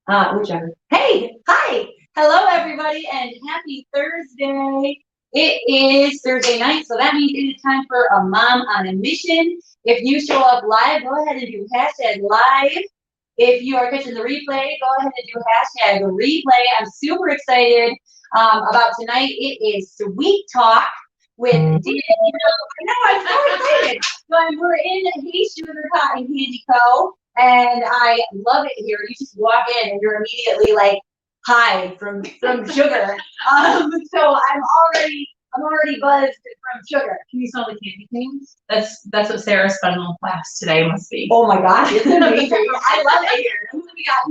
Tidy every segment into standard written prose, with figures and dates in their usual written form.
Whichever. Hey, hi, hello everybody, and happy Thursday. It is Thursday night, so that means it is time for a mom on a mission. If you show up live, go ahead and do hashtag live. If you are catching the replay, go ahead and do hashtag replay. I'm super excited about tonight. It is Sweet Talk with Danielle. I know, I'm so excited. So we're in Hey Sugar Cotton Candy Co. And I love it here. You just walk in and you're immediately like high from sugar. So I'm already buzzed from sugar. Can you smell the candy canes? That's what Sarah's final class today must be. Oh my gosh, it's amazing. I love it here. Who we got?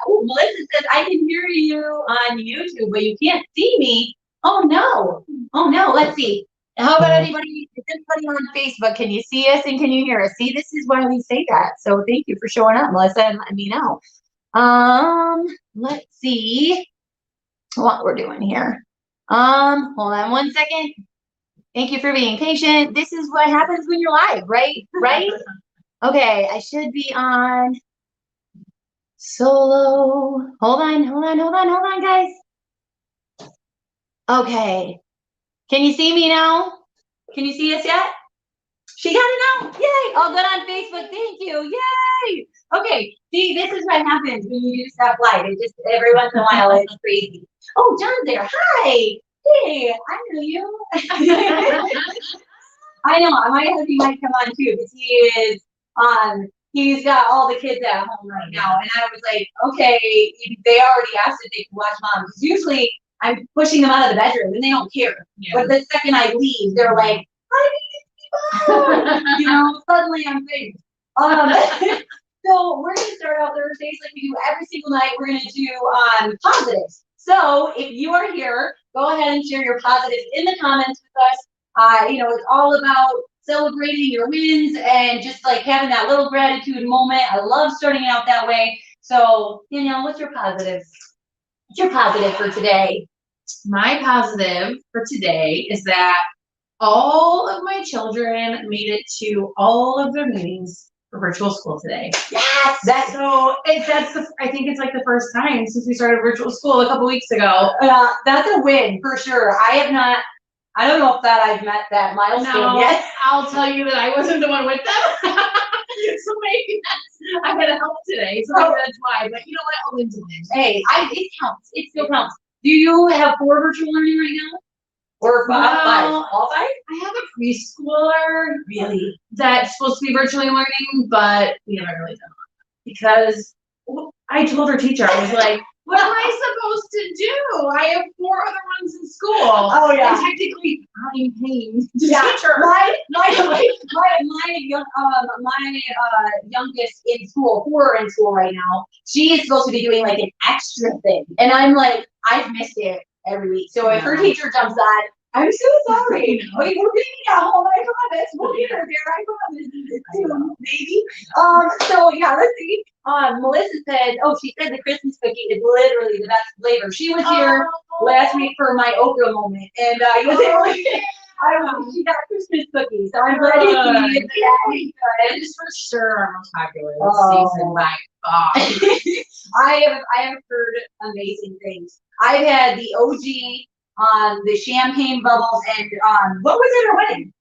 Oh, Melissa says I can hear you on YouTube, but you can't see me. Oh no. Let's see. How about anybody? Is anybody on Facebook? Can you see us and can you hear us? See, this is why we say that. So thank you for showing up, Melissa, and letting me know. Let's see what we're doing here. Hold on one second. Thank you for being patient. This is what happens when you're live, right? Right? Okay, I should be on solo. Hold on, guys. Okay. Can you see me now? Can you see us yet? She got it now. Yay. All good on Facebook. Thank you. Yay. Okay. See, this is what happens when you do stuff live. It just every once in a while it's crazy. Oh, John's there. Hi. Hey, I know you. I know. My husband might come on too because he is he's got all the kids at home right now. And I was like, okay, they already asked if they could watch mom. Because usually I'm pushing them out of the bedroom and they don't care. Yeah. But the second I leave, they're like, I need to see mom. Suddenly I'm famous. So we're going to start out Thursdays like we do every single night. We're going to do positives. So if you are here, go ahead and share your positives in the comments with us. It's all about celebrating your wins and just like having that little gratitude moment. I love starting out that way. So, Danielle, what's your positives? What's your positive for today? My positive for today is that all of my children made it to all of their meetings for virtual school today. Yes! I think it's like the first time since we started virtual school a couple weeks ago. That's a win for sure. I don't know if I've met that milestone yet. I'll tell you that I wasn't the one with them. So maybe I had to help today. So maybe that's why. But you know what? I'll win to win. Hey, it counts. It still counts. Do you have 4 virtual learning right now? Or 5? All 5? I have a preschooler. Really? That's supposed to be virtually learning, but we haven't really done it because I told her teacher, I was like, what am I supposed to do? I have 4 other ones in school. Oh yeah. And technically, I'm paying to teach her. My youngest in school, 4 are in school right now. She is supposed to be doing like an extra thing, and I'm like, I've missed it every week. So if her teacher jumps on, I'm so sorry. We're being at home. I promise. We'll get her there. I promise. Soon, maybe. So yeah, let's see. Melissa said, she said the Christmas cookie is literally the best flavor. She was here last week for my Oprah moment, and I was able to. She got Christmas cookies, so I'm glad you see it. It is for sure our most popular this season by far. I have heard amazing things. I've had the OG, the champagne bubbles, and what was at our wedding?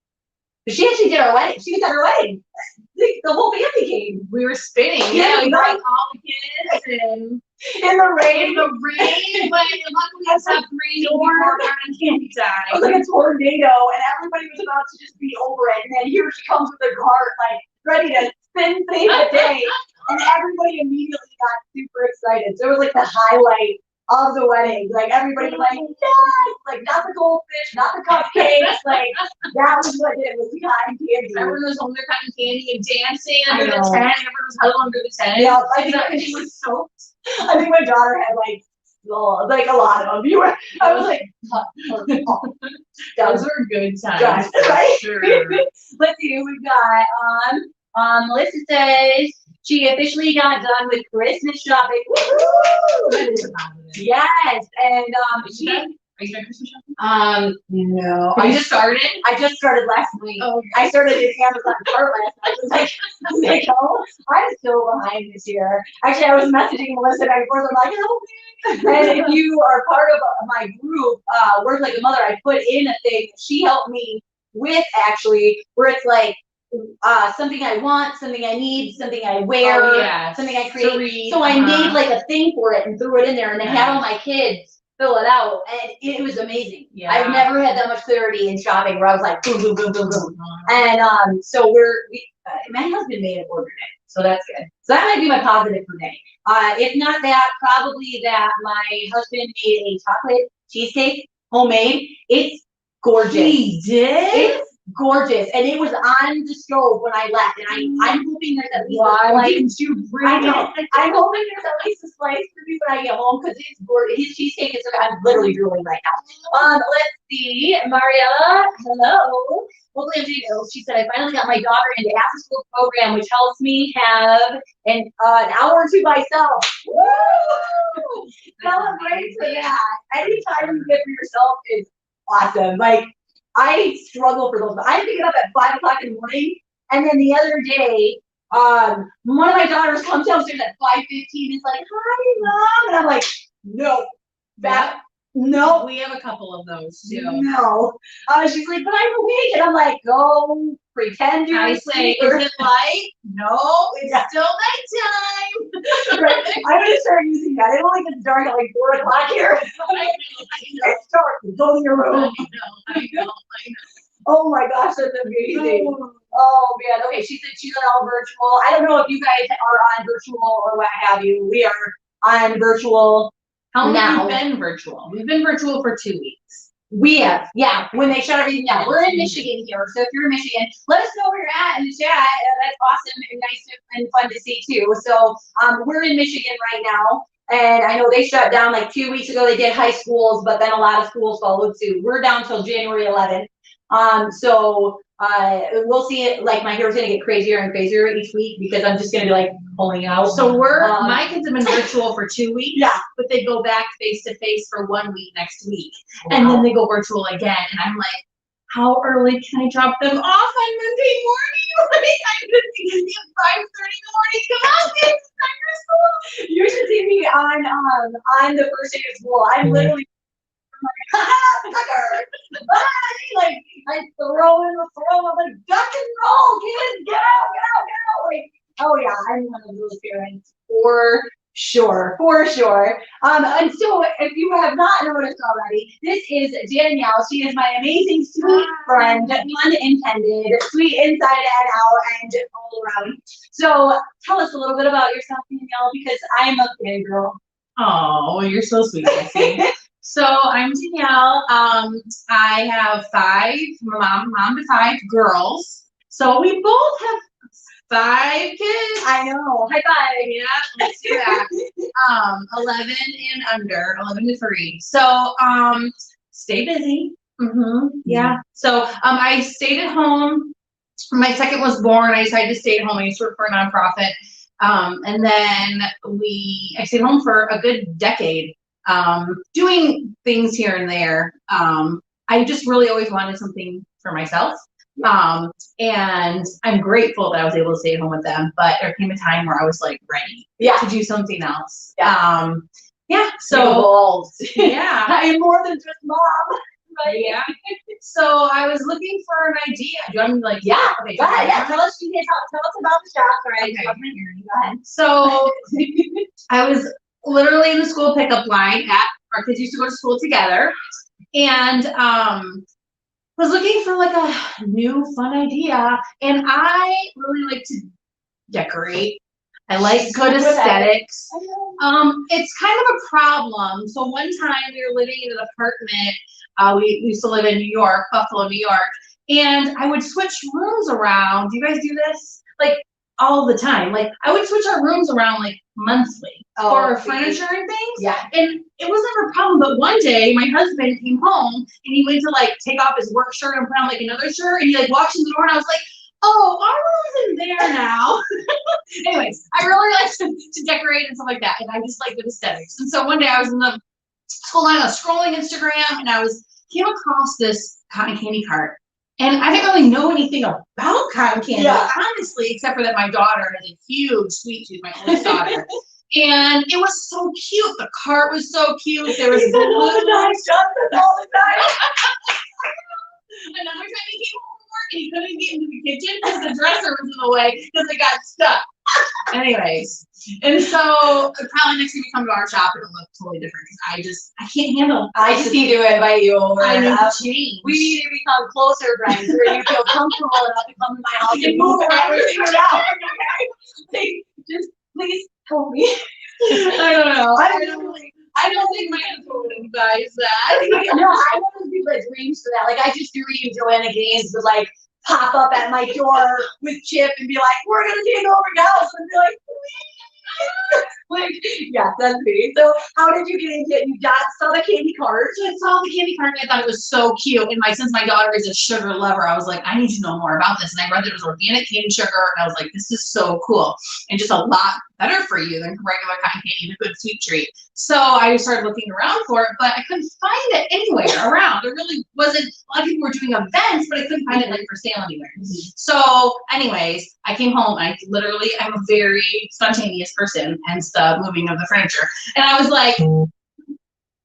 She actually did our wedding. She was at our wedding. The whole family came. We were spinning. Yeah, we brought all the kids and in the rain. But luckily it stopped raining before cotton candy time. It was like a tornado, and everybody was about to just be over it. And then here she comes with her cart, like ready to save the day. And everybody immediately got super excited. So it was like the highlight of the wedding. Like everybody was like, yes! Like not the goldfish, not the cupcakes. Like that was what it was, the cotton candy. Everyone was holding their cotton candy and dancing under the tent. Everyone was huddled under the tent. Yeah, I think she was soaked. I think my daughter had like a lot of them. I was like, those were good times. Right? Sure. Let's see who we got. Melissa says she officially got done with Christmas shopping. Woo-hoo! Yes, and Are you starting Christmas shopping? No. Have you just started? I just started last week. Oh, I started in Amazon cart last night. I was like, oh, I'm so behind this year. Actually, I was messaging Melissa back and forth. I'm like, help me. And if you are part of my group, Work Like a Mother, I put in a thing she helped me with, actually, where it's like, something I want, something I need, something I wear, something I create. So I made like a thing for it and threw it in there, and they had all my kids fill it out, and it was amazing. Yeah. I've never had that much clarity in shopping where I was like boom, boom, boom, boom, boom. And so my husband made it order it, so that's good. So that might be my positive for today. If not that, probably that my husband made a chocolate cheesecake, homemade. It's gorgeous. He did? It's gorgeous, and it was on the stove when I left, and I'm hoping there's at least a slice. I'm hoping there's at least a slice for me when I get home, because it's gorgeous. His cheesecake is, I'm literally drooling right now. Let's see, Mariella, hello. Hopefully I'm doing it. She said, I finally got my daughter into after school program, which helps me have an hour or two myself. Woo! Celebrate for that. Anytime you get for yourself is awesome. Like, I struggle for those. I have to get up at 5 o'clock in the morning, and then the other day, one of my daughters comes downstairs at 5:15. It's like, hi, mom, and I'm like, no, no. We have a couple of those too. No. She's like, but I'm awake, and I'm like, go pretend you're asleep. Is it light? No, it's still nighttime. Right. I'm gonna start using that. It only gets dark at like 4 o'clock here. It's dark. Go to your room. I know. Oh my gosh, that's amazing. Oh man. Okay, she said she's all virtual. I don't know if you guys are on virtual or what have you. We are on virtual. How long have you been virtual? We've been virtual for 2 weeks. We have, yeah, when they shut everything down. We're in Michigan here, so if you're in Michigan, let us know where you're at in the chat. That's awesome and nice and fun to see too. So we're in Michigan right now, and I know they shut down like 2 weeks ago. They did high schools, but then a lot of schools followed suit. We're down till January 11th. So we'll see it. Like, my hair is gonna get crazier and crazier each week because I'm just gonna be like pulling out. So my kids have been virtual for 2 weeks. Yeah, but they go back face to face for 1 week next week, and then they go virtual again. And I'm like, how early can I drop them off on Monday morning? Like, I'm just thinking at 5:30 in the morning. Come on, kids, time for school. You should see me on the first day of school. I'm literally like, I throw in the throw of a duck and roll, kids, get out. Like, oh yeah, I'm one of those parents for sure. And so if you have not noticed already, this is Danielle. She is my amazing, sweet friend, unintended, sweet inside and out and all around. So tell us a little bit about yourself, Danielle, because I'm a fangirl. Oh, you're so sweet, Jessie. So I'm Danielle. I have mom to 5 girls. So we both have 5 kids. I know. High five. Yeah, let's do that. 11 and under, 11 to 3. So stay busy. Yeah. So I stayed at home. My second was born. I decided to stay at home. I used to work for a nonprofit. And then I stayed home for a good decade. Doing things here and there. I just really always wanted something for myself. And I'm grateful that I was able to stay at home with them, but there came a time where I was like ready to do something else. So yeah, I am more than just mom. Right? Yeah. So I was looking for an idea. Do you want me to, like, okay, go ahead. Yeah, tell us about the shop. Sorry, okay. Go ahead. So I was literally in the school pickup line our kids used to go to school together, and was looking for like a new fun idea, and I really like to decorate. I like good aesthetics. It's kind of a problem. So one time we were living in an apartment. We used to live in New York, Buffalo, New York, and I would switch rooms around. Do you guys do this? Like, all the time. Like, I would switch our rooms around like monthly for furniture and things. Yeah. And it was never a problem. But one day my husband came home and he went to like take off his work shirt and put on like another shirt, and he like walks in the door, and I was like, oh, our room's in there now. Anyways, I really like to decorate and stuff like that, and I just like the aesthetics. And so one day I was in the school line. I was scrolling Instagram, and came across this cotton candy cart. And I didn't really know anything about cotton candy, honestly, except for that my daughter has a huge sweet tooth, my oldest daughter. And it was so cute. The cart was so cute. There was all the time. Another time he came home from work and he couldn't get into the kitchen because the dresser was in the way because it got stuck. Anyways, and so probably next time you come to our shop, it'll look totally different because I can't handle. I just need to invite you over. I need to change. We need to become closer friends where you feel comfortable enough to come to my house and move everything around. Like, just please help me. I don't know. I don't think my husband would advise that. No, I want to do like dreams for that. Like I just dream Joanna Gaines would like pop up at my door with Chip and be like, "We're gonna take over your house," and be like, like, yeah, that's me. So how did you get into it? You saw the candy cart. So I saw the candy cart and I thought it was so cute. And since my daughter is a sugar lover, I was like, I need to know more about this. And I read that it was organic cane sugar, and I was like, this is so cool and just a lot better for you than regular cotton candy, a good sweet treat. So I started looking around for it, but I couldn't find it anywhere around. There really wasn't. A lot of people were doing events, but I couldn't find it like for sale anywhere. So, anyways, I came home. I'm a very spontaneous person, hence the moving of the furniture. And I was like,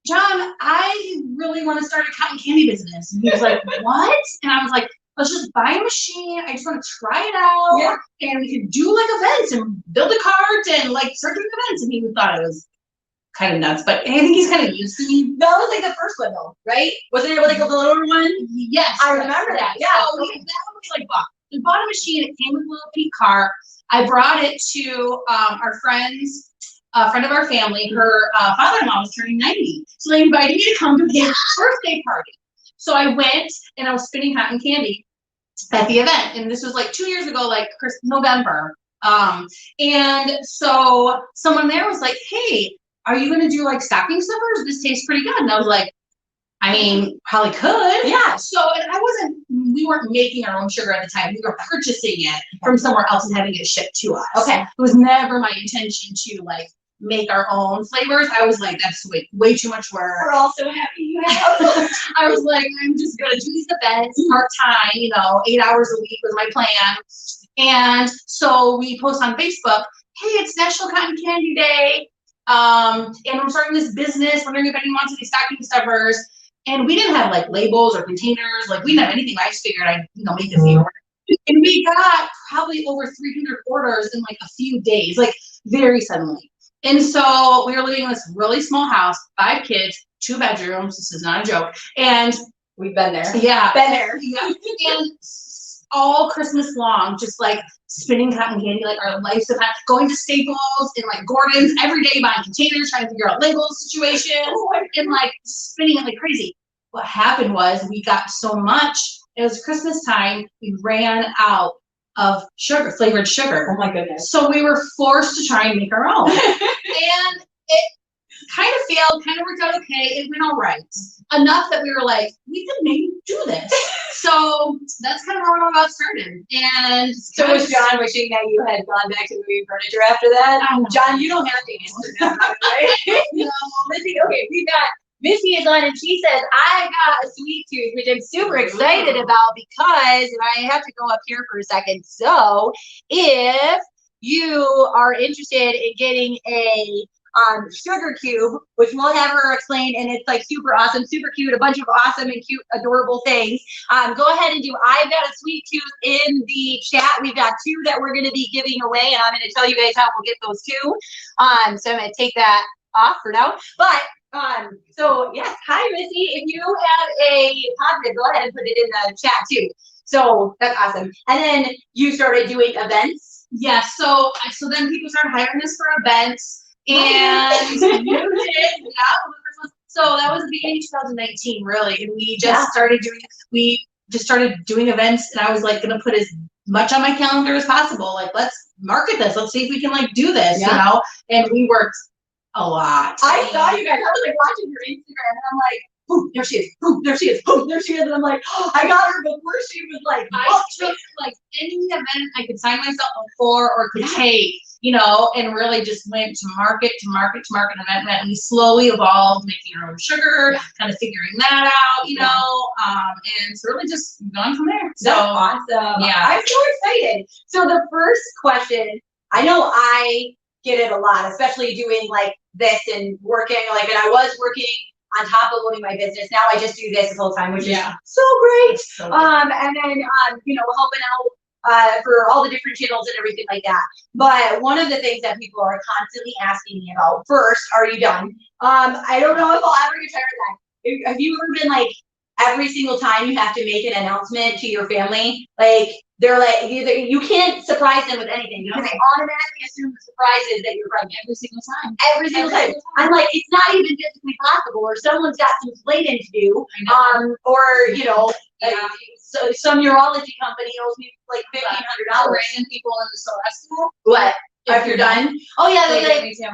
John, I really want to start a cotton candy business. And he was like, what? And I was like, let's just buy a machine. I just want to try it out. Yeah. And we could do like events and build a cart and like start doing events. And he thought it was kind of nuts, but I think he's kind of used to me. That was like the first one though, right? Wasn't it like the little one? Yes. I remember that. Yeah. So that one we bought. We bought a machine. It came with a little pink cart. I brought it to our friends. A friend of our family, her father-in-law was turning 90. So they invited me to come to his birthday party. So I went and I was spinning cotton candy at the event. And this was like 2 years ago, like November. And so someone there was like, hey, are you going to do like stocking stuffers? This tastes pretty good. And I was like, I mean, probably could. Yeah. So, and we weren't making our own sugar at the time. We were purchasing it from somewhere else and having it shipped to us. Okay. It was never my intention to like make our own flavors. I was like, that's way too much work. We're all so happy you have. I was like, I'm just going to do these events part-time, 8 hours a week was my plan. And so we post on Facebook, hey, it's National Cotton Candy Day. And I'm starting this business, wondering if anyone wants any stocking stuffers. And we didn't have like labels or containers, like we didn't have anything. I just figured I'd make this order. And we got probably over 300 orders in like a few days, like very suddenly. And so we were living in this really small house, 5 kids, 2 bedrooms. This is not a joke. And we've been there. Yeah. Been there. Yeah. And all Christmas long, just like spinning cotton candy, like our life's about going to Staples and like Gordon's every day, buying containers, trying to figure out labels situations, and like spinning it like crazy. What happened was we got so much, it was Christmas time, we ran out of sugar, flavored sugar. Oh my goodness. So we were forced to try and make our own. And it kind of failed, kind of worked out okay. It went all right. Enough that we were like, we could maybe do this. So that's kind of how it all got started. And so was John wishing that you had gone back to moving furniture after that? John, you don't have to answer that, right? No. Missy, okay, we got Missy is on and she says, I got a sweet tooth, which I'm super excited about because, and I have to go up here for a second. So if you are interested in getting a sugar cube, which we'll have her explain, and it's like super awesome, super cute, a bunch of awesome and cute, adorable things. Go ahead and do I've got a sweet tooth in the chat. We've got 2 that we're going to be giving away, and I'm going to tell you guys how we'll get those 2. So I'm going to take that off for now. But so yes, hi Missy. If you have a positive, go ahead and put it in the chat too. So that's awesome. And then you started doing events. Yeah. So then people started hiring us for events. And you did, yeah. So that was the beginning of 2019, really, and we just started doing events, and I was like, gonna put as much on my calendar as possible. Like, let's market this. Let's see if we can like do this, And we worked a lot. I saw you guys. I was like watching your Instagram, and I'm like, boom, there she is. Boom, there she is. Boom, there she is. And I'm like, oh, I got her before she was like. I took like any event I could sign myself up for or could take. you know, and really just went to market to market to market, and we slowly evolved, making our own sugar, kind of figuring that out, you know, and it's really just gone from there. So that's awesome. Yeah. I'm so excited. So the first question, I know I get it a lot, especially doing like this and working, like, and I was working on top of owning my business. Now I just do this the whole time, which is so great. So and then, you know, helping out for all the different channels and everything like that. But one of the things that people are constantly asking me about, first, are you done? I don't know if I'll ever get tired of that. Have you ever been like, every single time you have to make an announcement to your family, like, they're like, you can't surprise them with anything because they automatically assume the surprise is that you're pregnant every single time. Every single time. I'm like, it's not even physically possible, or someone's got some plating to do, or you know, so some urology company owes me like $1,500. Random people in the celestial. What? If you're done? Oh yeah, they're like, me too.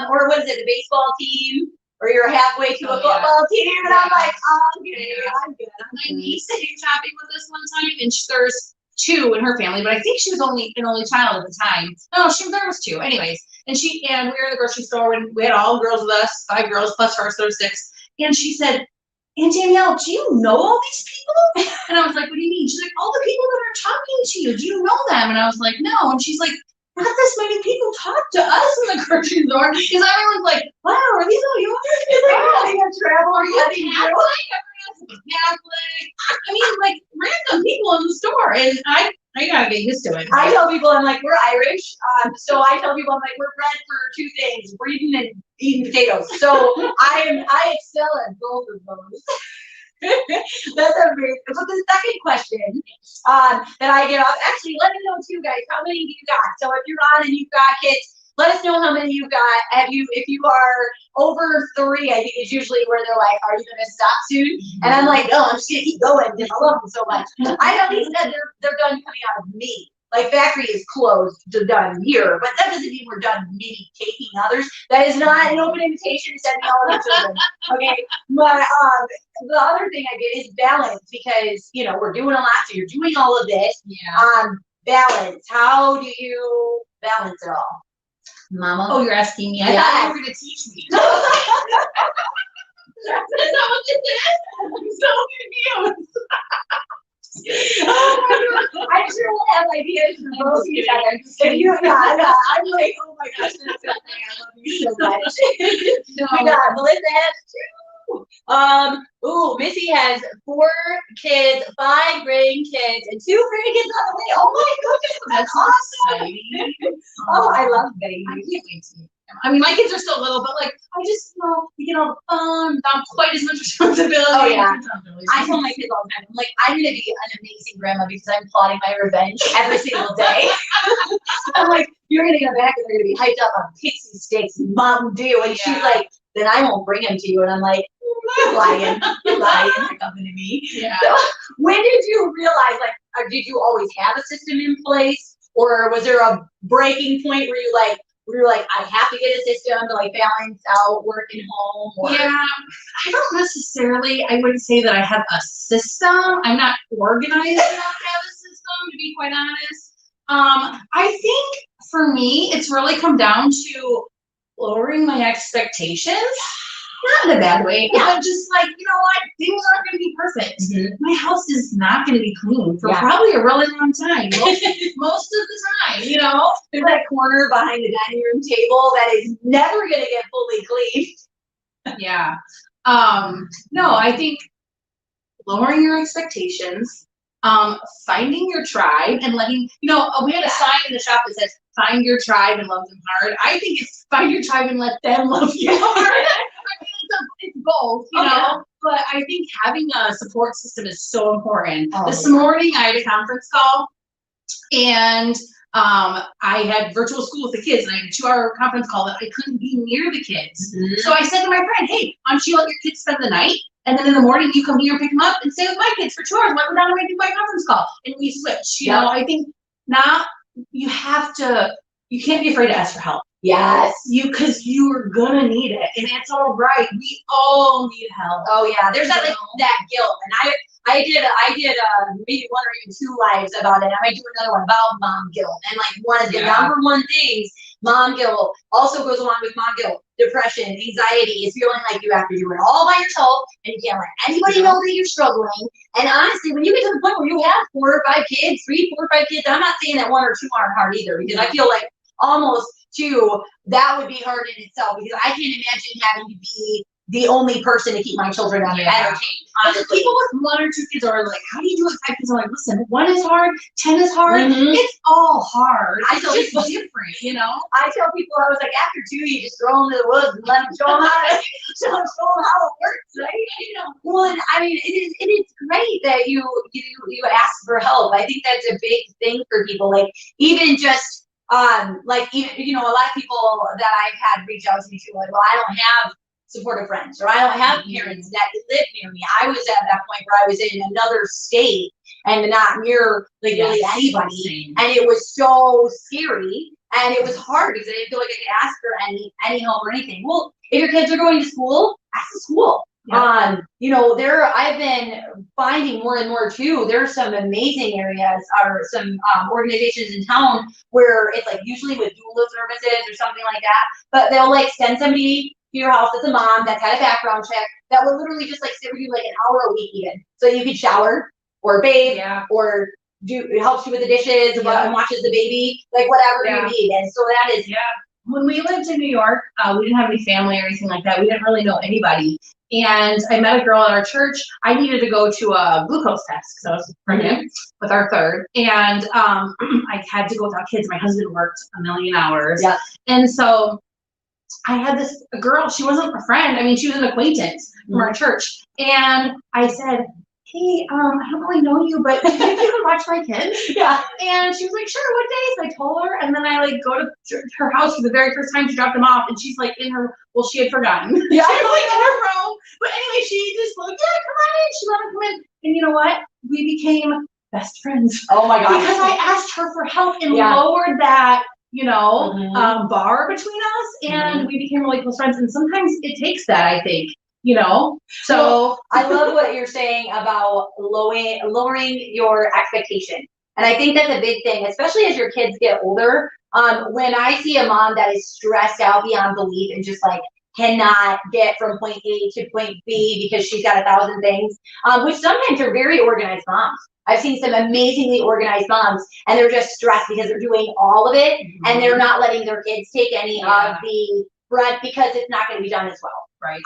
or what is it, the baseball team? Or you're halfway to a football team, and I'm like, okay, I'm good. My niece came shopping with us one time, and there's 2 in her family, but I think she was only an only child at the time. No, there was 2. Anyways, and we were in the grocery store when we had all girls with us, 5 girls plus her, so there was 6. And she said, "Aunt Danielle, do you know all these people?" And I was like, "What do you mean?" She's like, "All the people that are talking to you, do you know them?" And I was like, "No." And she's like, "Not this many people talk to us in the grocery store." Because everyone's like, "Wow, are these all yours?" Are you travel? Are you Catholic? I mean, like random people in the store, and I gotta get used to it. I tell people, I'm like, we're Irish, so I tell people, I'm like, we're bred for 2 things: breeding and eating potatoes. So I excel at both of those. That's amazing. So the second question that I get off, actually, let me know too, guys, how many you got. So if you're on and you've got kids, let us know how many you've got. If you are over 3, I think is usually where they're like, "Are you gonna stop soon?" And I'm like, "No, I'm just gonna keep going because I love them so much." I at least said they're done coming out of me. Like, factory is closed, they're done here, but that doesn't mean we're done maybe taking others. That is not an open invitation to send me all the children. Okay, but the other thing I get is balance, because you know we're doing a lot, so you're doing all of this. Balance. How do you balance it all, Mama? Oh, you're asking me? I thought you were gonna teach me. That's not what this is. I'm so confused. Oh my God. I sure will have ideas for both of you guys. If you, I'm like, oh my gosh, that's so funny. I love you so much. We got Melissa has 2. Ooh, Missy has 4 kids, 5 grandkids, and 2 grandkids on the way. Oh my goodness, that's awesome. Oh, I love babies. I can't wait to meet them. I mean, my kids are still little, but like, I just, you know, we get all the fun, not quite as much responsibility. Oh yeah. I tell my kids all the time, I'm like, I'm gonna be an amazing grandma because I'm plotting my revenge every single day. I'm like, you're gonna go back and they're gonna be hyped up on pixie sticks and Mountain Dew, and she's like, then I won't bring them to you. And I'm like, you're lying. You're lying. You're coming to me. Yeah. So when did you realize, like, did you always have a system in place, or was there a breaking point where you were like, I have to get a system to like balance out work and home? Or? Yeah, I don't necessarily, I wouldn't say that I have a system. I'm not organized enough to have a system, to be quite honest. I think for me, it's really come down to lowering my expectations. Not in a bad way, but just like, you know what, things aren't going to be perfect. My house is not going to be clean for probably a really long time. Most of the time, you know. There's that corner behind the dining room table that is never going to get fully cleaned. Yeah. No, I think lowering your expectations, finding your tribe and letting, you know, we had a sign in the shop that says, find your tribe and love them hard. I think it's find your tribe and let them love you hard. I mean, it's both, you know, but I think having a support system is so important. This morning I had a conference call, and I had virtual school with the kids, and I had a 2-hour conference call that I couldn't be near the kids. So I said to my friend, hey, why don't you let your kids spend the night, and then in the morning you come here, pick them up, and stay with my kids for 2 hours while I go down and do my conference call. And we switch. You know, I think now you can't be afraid to ask for help. Yes. Because you are gonna need it, and it's all right. We all need help. Oh yeah, there's that guilt, and I did maybe 1 or even 2 lives about it. I might do another one about mom guilt, and like one of the number one things Mom guilt also goes along with mom guilt. Depression, anxiety is feeling like you have to do it all by yourself and you can't let anybody know that you're struggling. And honestly, when you get to the point where you have 4 or 5 kids, 3, 4 or 5 kids, I'm not saying that 1 or 2 aren't hard either, because I feel like almost 2, that would be hard in itself, because I can't imagine having to be the only person to keep my children entertained. Honestly. People with 1 or 2 kids are like, how do you do it with 5 kids? I'm like, listen, 1 is hard, 10 is hard. It's all hard. It's just different, you know? I tell people, I was like, after 2, you just throw them to the woods and let them show them how it works, right? You know, well, and I mean, it is great that you ask for help. I think that's a big thing for people. Like, even just like, even, you know, a lot of people that I've had reach out to me too, like, well, I don't have supportive friends, or I don't have parents that live near me. I was at that point where I was in another state and not near like really anybody, and it was so scary and it was hard because I didn't feel like I could ask for any help or anything. Well, if your kids are going to school, ask the school. You know, I've been finding more and more too, there's some amazing areas or some organizations in town where it's like usually with doula services or something like that, but they'll like send somebody to your house as a mom that's had a background check that will literally just like sit with you like an hour a week even. So you could shower or bathe or helps you with the dishes and watches the baby, like whatever you need. And so that is when we lived in New York, we didn't have any family or anything like that. We didn't really know anybody. And I met a girl at our church. I needed to go to a glucose test because I was pregnant with our third. And I had to go without kids. My husband worked a million hours. And so I had a girl, she wasn't a friend. I mean, she was an acquaintance from our church. And I said, hey, I don't really know you, but do you think you can watch my kids? And she was like, sure, what days? I told her. And then I like go to her house for the very first time. She dropped them off and she's like in her, well, she had forgotten. She was like in her room. But anyway, she just like, come on in. She let her come in. And you know what? We became best friends. Oh my gosh. Because I asked her for help and lowered that, you know, bar between us, and we became really close friends. And sometimes it takes that, I think, you know. So well, I love what you're saying about lowering your expectation, and I think that's a big thing, especially as your kids get older. When I see a mom that is stressed out beyond belief and just like cannot get from point A to point B because she's got 1,000 things, which sometimes are very organized moms. I've seen some amazingly organized moms, and they're just stressed because they're doing all of it, and they're not letting their kids take any of the brunt because it's not going to be done as well. Right.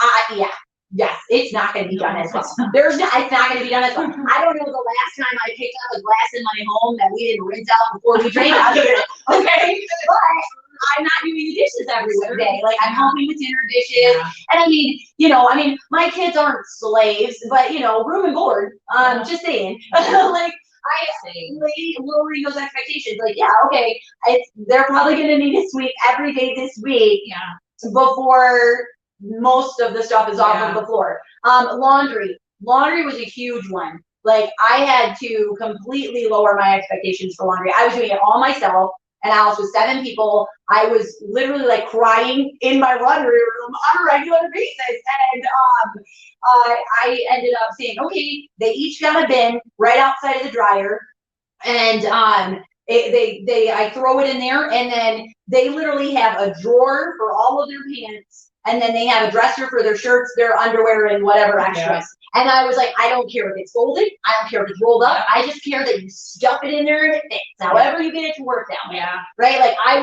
Yes, it's not going to be done as well. It's not going to be done as well. I don't know the last time I picked up a glass in my home that we didn't rinse out before we drank out of it. Okay, but I'm not doing the dishes every day. Like, I'm helping with dinner dishes. And I mean, you know, my kids aren't slaves, but you know, room and board. Just saying. Like, lowering those expectations. Like, okay, they're probably gonna need a sweep every day this week. Before most of the stuff is off of the floor. Laundry was a huge one. Like, I had to completely lower my expectations for laundry. I was doing it all myself. And I was with 7 people. I was literally like crying in my laundry room on a regular basis. And I ended up saying, okay, they each got a bin right outside of the dryer. And I throw it in there, and then they literally have a drawer for all of their pants. And then they have a dresser for their shirts, their underwear, and whatever extras. And I was like, I don't care if it's folded. I don't care if it's rolled up. I just care that you stuff it in there and it fits. However you get it to work that way. Right? Like, I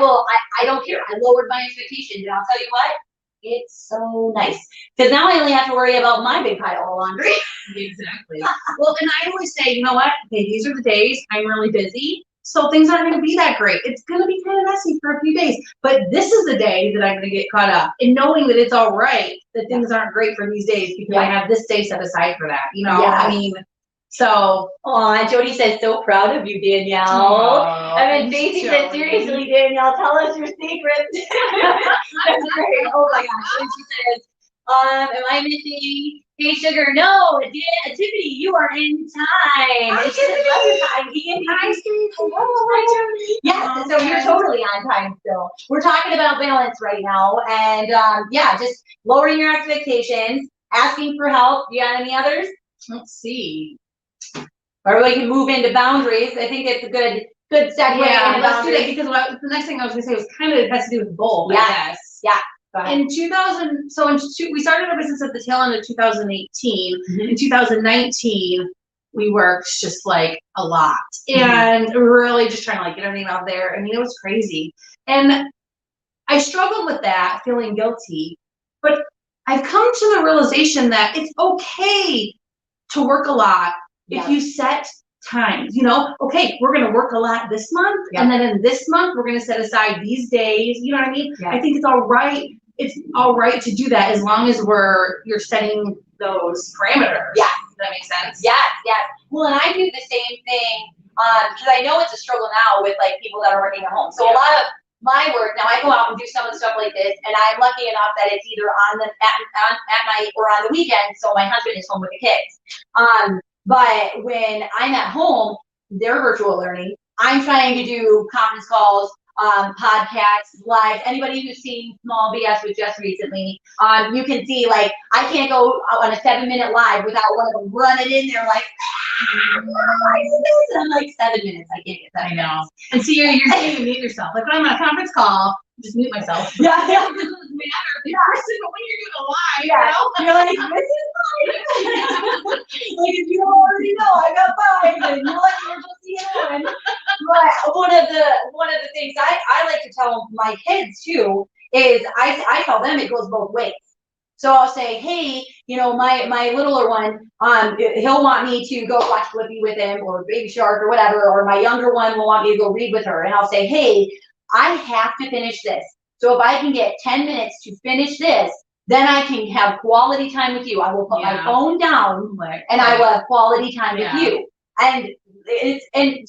don't care. I lowered my expectations. And I'll tell you what, it's so nice. Because now I only have to worry about my big pile of laundry. Exactly. Well, and I always say, you know what? Okay, these are the days I'm really busy. So things aren't going to be that great. It's going to be kind of messy for a few days, but this is the day that I'm going to get caught up, and knowing that it's all right that things aren't great for these days because I have this day set aside for that. You know, I mean, so. Oh, Jody says, so proud of you, Danielle. And then Daisy said, seriously, Danielle, tell us your secrets. That's great. Oh my gosh. And she says, am I missing? Hey, Sugar, no, Tiffany, you are in time. Hi, and she said, love your time. Hi, Steve. Hello. Yes, so you're totally on time still. We're talking about balance right now, and just lowering your expectations, asking for help. Do you have any others? Let's see. Or we can move into boundaries. I think it's a good good segue. Yeah, into let's do that, boundaries. because the next thing I was gonna say was kind of, it has to do with both, I guess. Yeah. Go ahead. In 2000, we started our business at the tail end of 2018. Mhm. In 2019, we worked just like a lot, Mhm. and really just trying to like get everything out there. I mean, it was crazy. And I struggled with that, feeling guilty, but I've come to the realization that it's okay to work a lot if you set times, you know, okay, we're going to work a lot this month, and then in this month, we're going to set aside these days, you know what I mean? I think it's all right. It's all right to do that, as long as you're setting those parameters. Yeah. Does that make sense? Yes. Well, and I do the same thing, because I know it's a struggle now with like people that are working at home. So a lot of my work, now I go out and do some of the stuff like this, and I'm lucky enough that it's either at night or on the weekend, so my husband is home with the kids. But when I'm at home, they're virtual learning. I'm trying to do conference calls, podcasts, live. Anybody who's seen Small BS with Jess recently, you can see like I can't go on a 7-minute live without one of them running in there like, and I'm like 7 minutes. I can't get that. I know. And see, you're saying you mute yourself. Like when I'm on a conference call, just mute myself. Yeah. It doesn't matter the person, but when you're doing a live, You're like, this is fine. Like if you don't already know, I got 5, and you're like, we're just seeing one. But one of the things I like to tell my kids too is I tell them it goes both ways. So I'll say, hey, you know, my littler one, he'll want me to go watch Blippi with him or Baby Shark or whatever, or my younger one will want me to go read with her, and I'll say, hey, I have to finish this. So if I can get 10 minutes to finish this, then I can have quality time with you. I will put my phone down and I will have quality time with you. And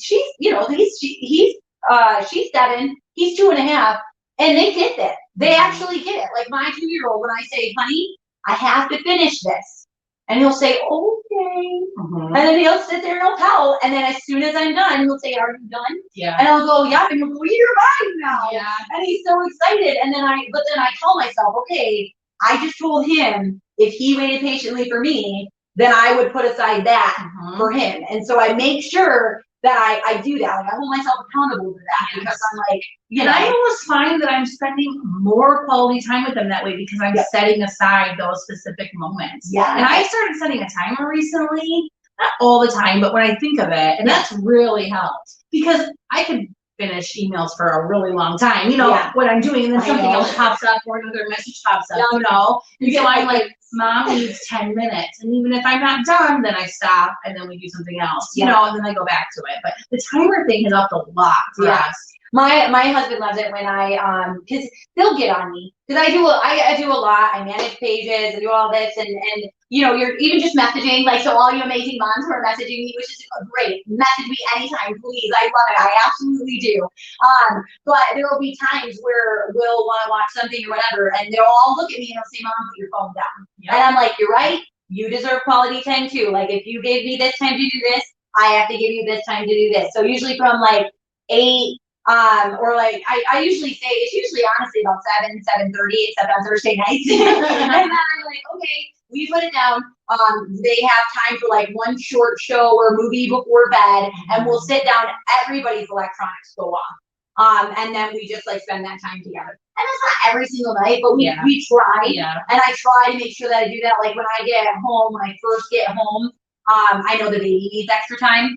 she's, you know, she's 7, he's 2.5, and they get that. They actually get it. Like my 2-year-old, when I say, honey, I have to finish this. And he'll say, okay. And then he'll sit there and he'll tell. And then as soon as I'm done, he'll say, are you done? Yeah. And I'll go, yeah, and he'll go, you're mine now. Yeah. And he's so excited. And then I tell myself, okay, I just told him if he waited patiently for me, then I would put aside that for him. And so I make sure that I do that. Like I hold myself accountable to that because I'm like, you know. I almost find that I'm spending more quality time with them that way because I'm setting aside those specific moments. Yeah. And I started setting a timer recently, not all the time, but when I think of it, and that's really helped because I could finish emails for a really long time, you know, what I'm doing, and then something else pops up or another message pops up, you know. And so I'm like, mom needs 10 minutes. And even if I'm not done, then I stop and then we do something else, you know, and then I go back to it. But the timer thing has upped a lot for us. My husband loves it when because they'll get on me because I do a lot. I manage pages, I do all this, and you know, you're even just messaging, like, so all you amazing moms who are messaging me, which is great, message me anytime, please. I love it. I absolutely do. But there will be times where we'll want to watch something or whatever, and they'll all look at me and they'll say, Mom, put your phone down. And I'm like, you're right. You deserve quality time too. Like if you gave me this time to do this, I have to give you this time to do this. So usually from like 8. Or like I usually say it's usually honestly about 7:30, except on Thursday nights. And then I'm like, okay, we put it down. They have time for like one short show or movie before bed, and we'll sit down. Everybody's electronics go off, and then we just like spend that time together. And it's not every single night, but we try. And I try to make sure that I do that. Like when I get home, when I first get home, I know the baby needs extra time.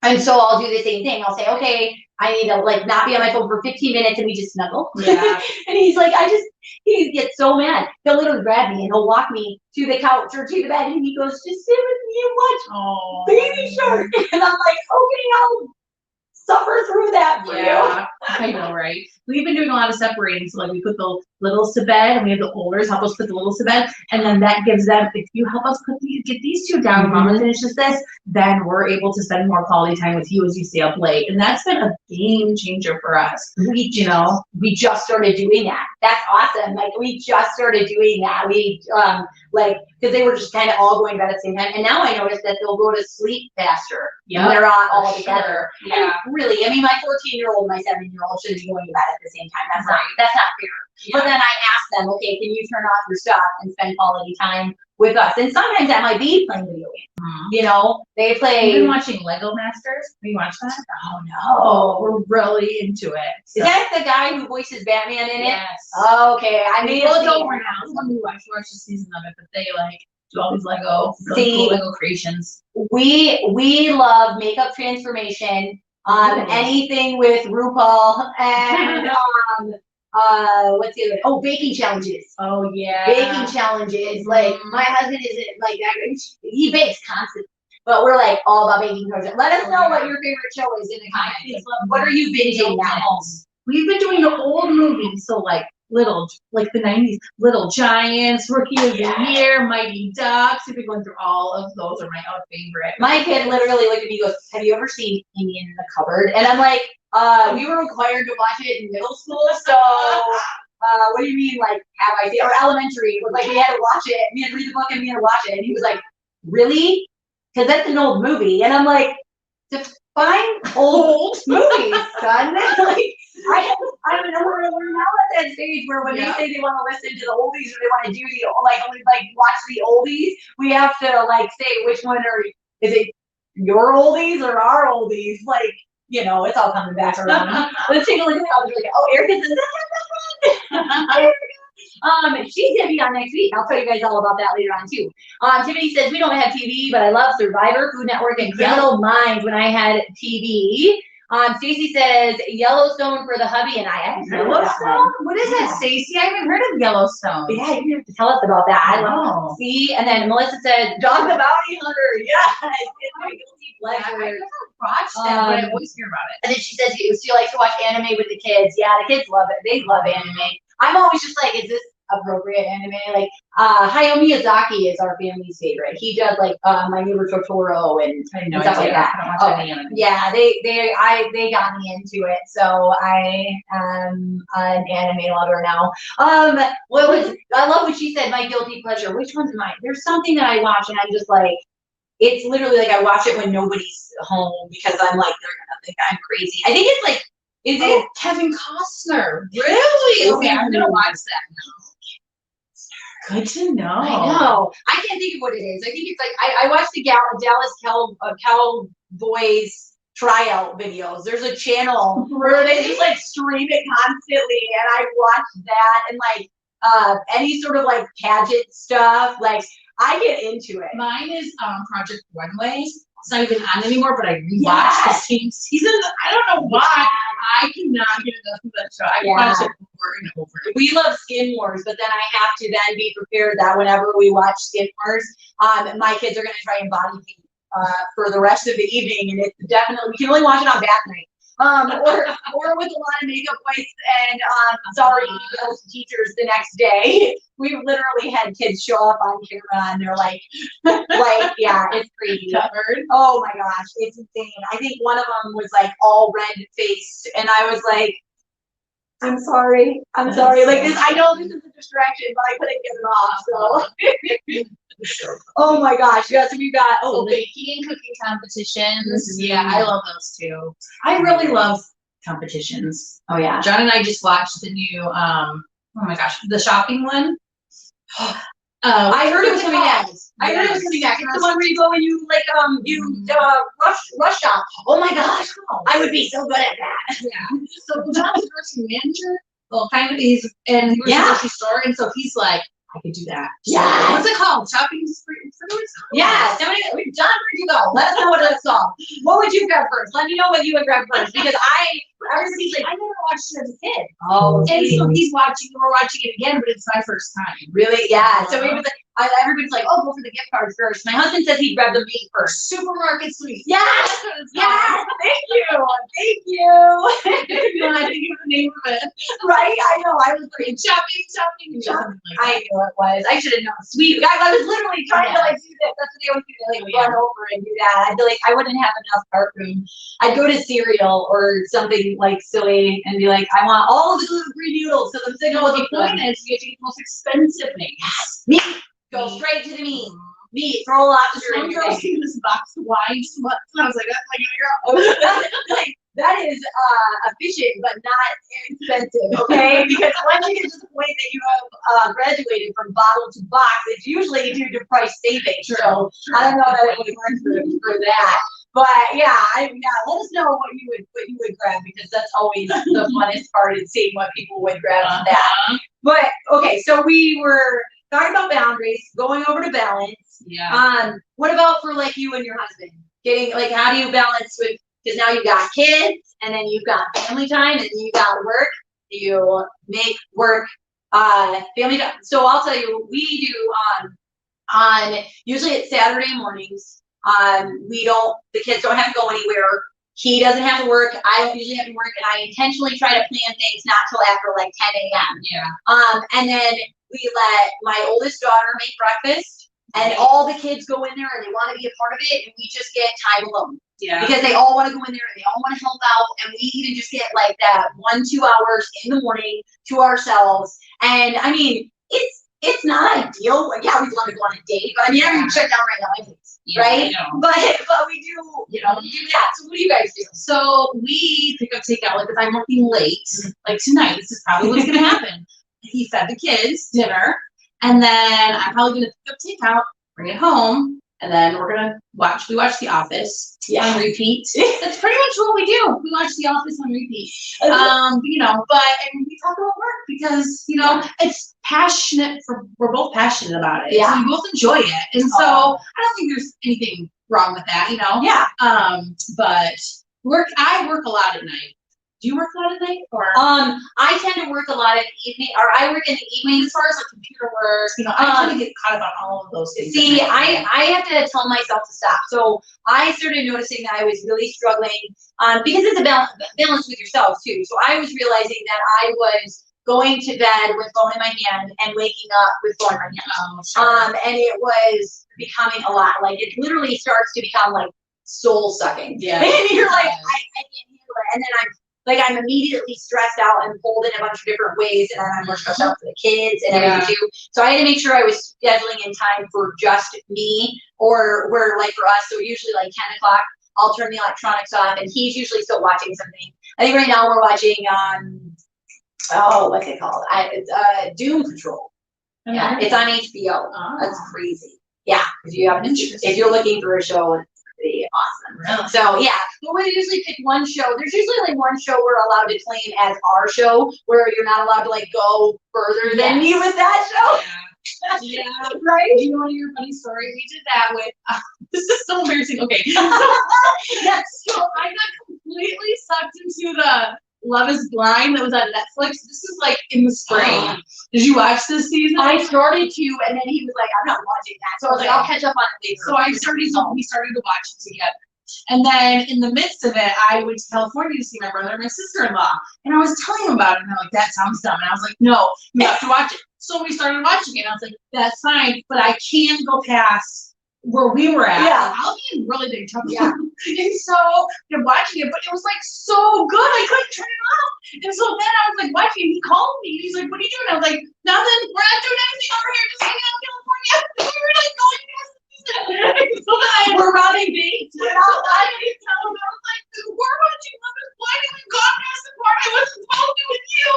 And so I'll do the same thing. I'll say, okay, I need to like not be on my phone for 15 minutes, and we just snuggle. And he's like, he gets so mad. He'll literally grab me and he'll walk me to the couch or to the bed, and he goes, just sit with me and watch Baby Shark. And I'm like, okay, I'll suffer through that for you. I know, right? We've been doing a lot of separating. So like we put the littles to bed, and we have the olders help us put the littles to bed, and then that gives them, if you help us get these 2 down, Mama finishes this, then we're able to spend more quality time with you as you stay up late. And that's been a game changer for us. We just started doing that. That's awesome. Like we just started doing that. We like because they were just kind of all going to bed at the same time, and now I notice that they'll go to sleep faster when they're all together. And really, I mean, my 14-year-old and my 7-year-old shouldn't be going to bed at the same time. That's not fair. But then I ask them, okay, can you turn off your stuff and spend quality time with us. And sometimes that might be playing video games. You know, they play. You've been watching Lego Masters? Have you watched that? Oh no. Oh, we're really into it. So. Is that the guy who voices Batman in it? Yes. Okay, I may have Well, it's seen over it. now. It's when we watched the season of it, but they like do all these Lego, See, cool Lego creations. We love makeup transformation. Anything with RuPaul and what's the other? Oh, baking challenges. Oh yeah. Baking challenges. Like my husband isn't like he bakes constantly. But we're like all about baking challenges. Let us know what your favorite show is in the comments. What are you binging at home? We've been doing the old movies, so like the 90s, Little Giants, Rookie of the Year, Mighty Ducks. We've been going through all of those are my favorite. My kid literally looked at me and goes, "Have you ever seen Indian in the Cupboard?" And I'm like, we were required to watch it in middle school, so what do you mean, like, have I seen, or elementary, it was like, we had to watch it, we had to read the book and we had to watch it, and he was like, really? Because that's an old movie, and I'm like, define old movies, son. Like, I don't know, we're now at that stage where when they say they want to listen to the oldies or they want to do the, like watch the oldies, we have to, like, say which one is it your oldies or our oldies? Like, you know, it's all coming back around. Let's take a look at how they're like, oh, Erica says she's gonna be on next week. I'll tell you guys all about that later on too. Tiffany says we don't have TV, but I love Survivor, Food Network, and Criminal Minds when I had TV. Stacy says Yellowstone for the hubby and I. Yellowstone? What is that, Stacy? I haven't heard of Yellowstone. Yeah, you have to tell us about that. I love it. See, and then Melissa said Dog the Bounty Hunter. Yes, it's my guilty pleasure. I never watched that, but I always hear about it. And then she says she likes to watch anime with the kids. Yeah, the kids love it. They love anime. I'm always just like, is this appropriate anime? Like, Hayao Miyazaki is our family's favorite. He does like My Neighbor Totoro and stuff like that. I don't watch any anime. Yeah, they got me into it, so I am an anime lover now. I love what she said. My guilty pleasure. Which one's mine? There's something that I watch and I'm just like, it's literally like I watch it when nobody's home because I'm like, they're gonna think I'm crazy. I think it's like. Is it Kevin Costner? Really? Okay, I'm gonna watch that now. Good to know. I know. I can't think of what it is. I think it's like I watched the Dallas Cowboys tryout videos. There's a channel where they just like stream it constantly, and I watched that and like any sort of like pageant stuff. Like I get into it. Mine is Project Runways. It's not even on anymore, but I rewatched the same season. I don't know why. I cannot get enough of that show. I watch it over and over. We love Skin Wars, but then I have to then be prepared that whenever we watch Skin Wars, my kids are going to try and body paint for the rest of the evening, and it's definitely, we can only watch it on bath night. Or with a lot of makeup wipes and sorry emails to teachers the next day. We've literally had kids show up on camera and they're like, yeah, it's crazy. Covered. Oh my gosh, it's insane. I think one of them was like all red faced, and I was like, I'm sorry. Like this, I know this is a distraction, but I couldn't get it off. So, oh my gosh, yeah. So we've got baking and cooking competitions. Yeah, I love those too. I really love competitions. Oh yeah. John and I just watched the new oh my gosh, the shopping one. I heard it was coming next. I heard it was coming next. It's the one where you go and you like rush shop. Oh my gosh, I would be so good at that. Yeah. So John's a grocery manager. Well, kind of he was in the grocery store, and so he's like, I could do that. Yeah. What's it called? Shopping spree? Yeah. John, where'd you go? Let us know what it's called. What would you grab first? Let me know what you would grab first, because everybody's like, I never watched it as a kid. Oh, and so he's watching, we're watching it again, but it's my first time. Really? Yeah. So it was like, everybody's like, oh, go for the gift cards first. My husband says he'd grab the meat first. Supermarket sweets. Yes. Yes. Thank you. Thank you. You know, I think of the name of it. Right? I know. I was like, shopping. I knew it was. I should have known. Sweet. Guys, I was literally trying to like do this. That's what they always do. They like run over and do that. I'd be like, I wouldn't have enough cart room. I'd go to cereal or something like silly and be like, I want all of the gluten-free noodles. So the signal the point is you have to get the most expensive things. Yes. Meat. Go straight to the meat. Meat. Throw a lobster in your face. This box of wine. I was like, that's like a girl. Like, that is efficient but not expensive, okay? Because once you get to the point that you have graduated from bottle to box, it's usually due to price savings. So I don't know that it would work for that. But yeah, let us know what you would grab, because that's always the funnest part, is seeing what people would grab from that. But okay, so we were talking about boundaries, going over to balance. Yeah. What about for like you and your husband? Getting like, how do you balance with, because now you've got kids and then you've got family time and then you've got work. You make work family time. So I'll tell you what we do on usually it's Saturday mornings. The kids don't have to go anywhere. He doesn't have to work. I don't usually have to work, and I intentionally try to plan things not till after like 10 a.m. Yeah. And then we let my oldest daughter make breakfast, and all the kids go in there and they want to be a part of it, and we just get time alone. Yeah. Because they all want to go in there and they all want to help out, and we even just get like that 1-2 hours in the morning to ourselves. And I mean, it's not ideal. Like, yeah, we'd love to go on a date, but I mean, I'm gonna shut down right now, anyways, right? But we do, we do that. So what do you guys do? So we pick up takeout. Like if I'm working late, like tonight, this is probably what's gonna happen. He fed the kids dinner, and then I'm probably gonna pick up takeout, bring it home, and then we're gonna watch The Office on repeat. That's pretty much what we do. We watch The Office on repeat. But and we talk about work because it's passionate. We're both passionate about it. Yeah. So we both enjoy it, and so I don't think there's anything wrong with that. Yeah. But I work a lot at night. Do you work a lot at night, or? I tend to work a lot in the evening, or I work in the evening as far as like computer work. I tend to get caught up on all of those things. See, I have to tell myself to stop. So I started noticing that I was really struggling, because it's a balance with yourself too. So I was realizing that I was going to bed with phone in my hand and waking up with phone in my hand. Sure. And it was becoming a lot. Like it literally starts to become like soul sucking. Yeah. And you're like, I can't handle it. And then I'm immediately stressed out and pulled in a bunch of different ways, and then I'm more stressed out for the kids and everything too. So I had to make sure I was scheduling in time for just me, or where like for us, so usually like 10 o'clock, I'll turn the electronics off, and he's usually still watching something. I think right now we're watching, what's it called? It's Doom Patrol. Yeah, it's on HBO. That's crazy. Yeah, if you're looking for a show, it's pretty awesome. Really? So yeah, but we usually pick one show. There's usually like one show we're allowed to claim as our show, where you're not allowed to like go further than me with that show. Yeah. Right? Do you want to hear a funny story? We did that with, this is so embarrassing. Okay. So I got completely sucked into the Love is Blind that was on Netflix. This is like in the spring. Did you watch this season? I started to, and then he was like, I'm not watching that. So I was like, I'll catch up on it later. So we started to watch it together. And then in the midst of it, I went to California to see my brother and my sister-in-law. And I was telling them about it, and they're like, that sounds dumb. And I was like, no, you have to watch it. So we started watching it, and I was like, that's fine, but I can't go past where we were at. Yeah. I'll be in really big trouble. Yeah. And so I'm watching it, but it was like so good, I couldn't turn it off. And so then I was like watching, and he called me, and he's like, what are you doing? I was like, nothing, we're not doing anything over here, just hanging out in California. We were like going past so then we're robbing dates. We're not watching. So I was like, we're watching Love is Blind, and we've gone past the part I wasn't supposed to with you.